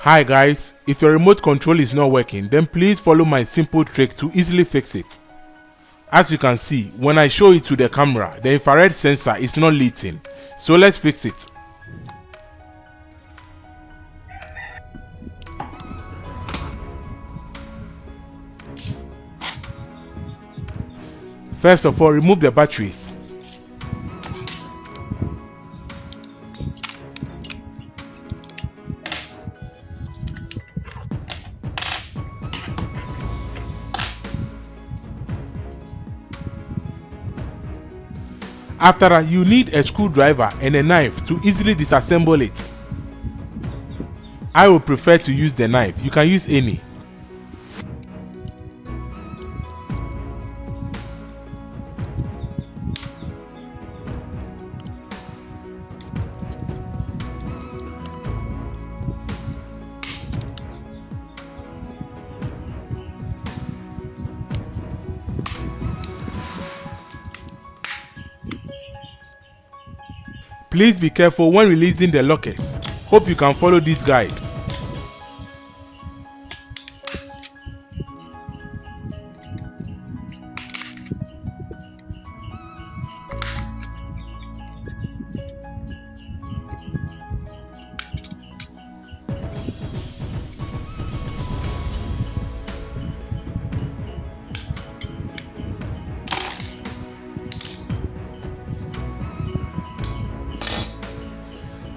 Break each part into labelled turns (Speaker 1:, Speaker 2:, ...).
Speaker 1: Hi guys, if your remote control is not working, then please follow my simple trick to easily fix it. As you can see, when I show it to the camera, the infrared sensor is not lighting, so let's fix it. First of all, remove the batteries. After that, you need a screwdriver and a knife to easily disassemble it. I would prefer to use the knife. You can use any. Please be careful when releasing the lockers. Hope you can follow this guide.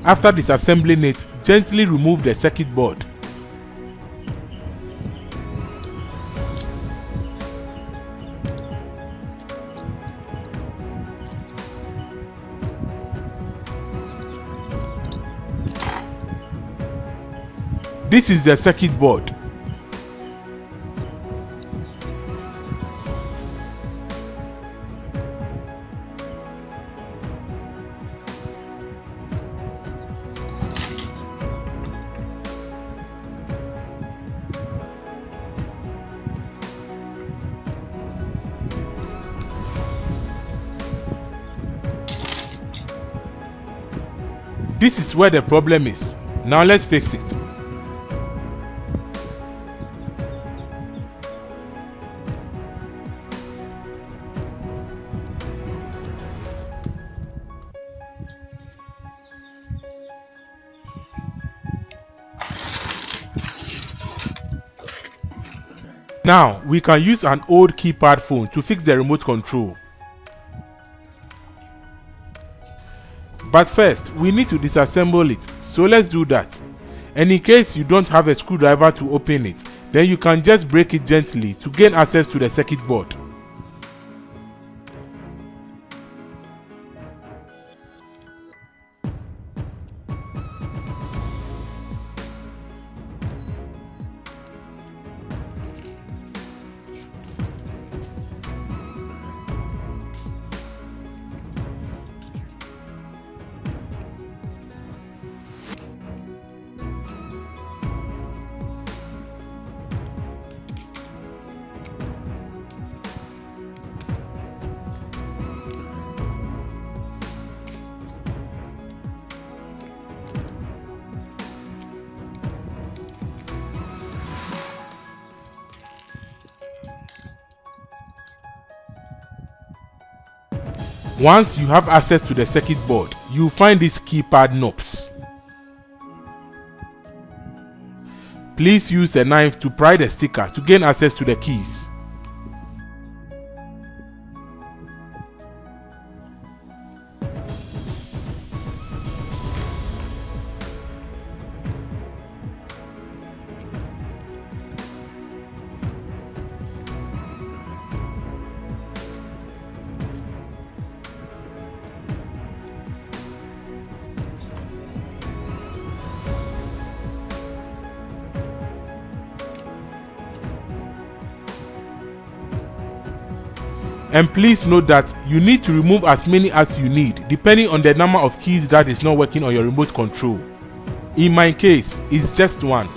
Speaker 1: After disassembling it, gently remove the circuit board. This is the circuit board. This is where the problem is. Now let's fix it. Now we can use an old keypad phone to fix the remote control. But first, we need to disassemble it, so let's do that. And in case you don't have a screwdriver to open it, then you can just break it gently to gain access to the circuit board. Once you have access to the circuit board, you'll find these keypad knobs. Please use a knife to pry the sticker to gain access to the keys. And please note that you need to remove as many as you need depending on the number of keys that is not working on your remote control. In my case, it's just one.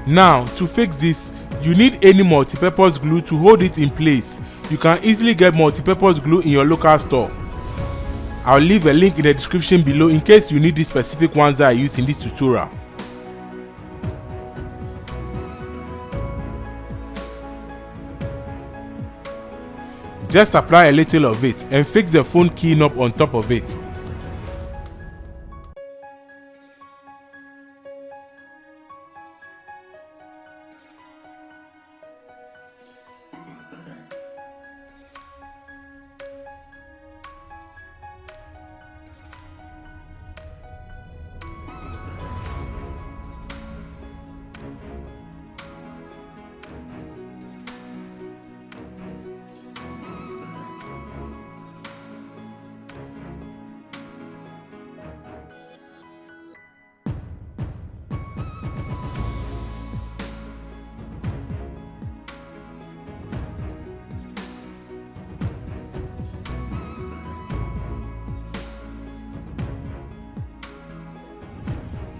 Speaker 1: Now, to fix this, you need any multipurpose glue to hold it in place. You can easily get multi-purpose glue in your local store. I'll leave a link in the description below in case you need the specific ones that I used in this tutorial. Just apply a little of it and fix the phone key knob on top of it.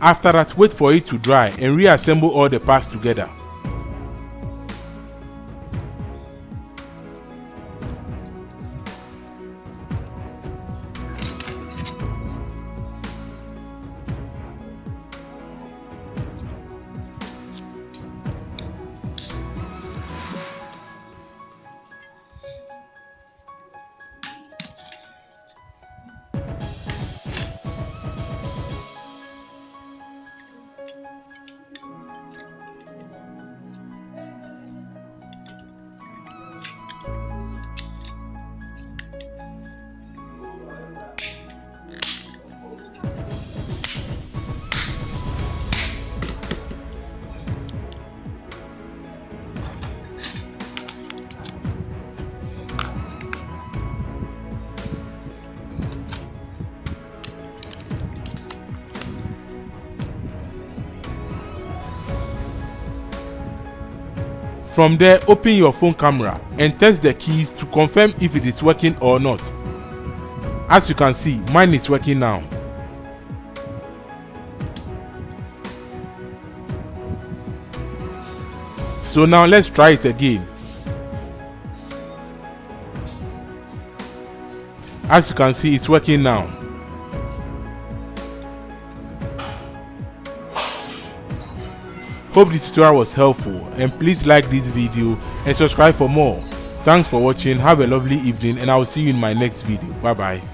Speaker 1: After that, wait for it to dry and reassemble all the parts together. From there, open your phone camera and test the keys to confirm if it is working or not. As you can see, mine is working now. So now let's try it again. As you can see, it's working now. Hope this tutorial was helpful, and please like this video and subscribe for more. Thanks for watching, have a lovely evening, and I will see you in my next video. Bye bye.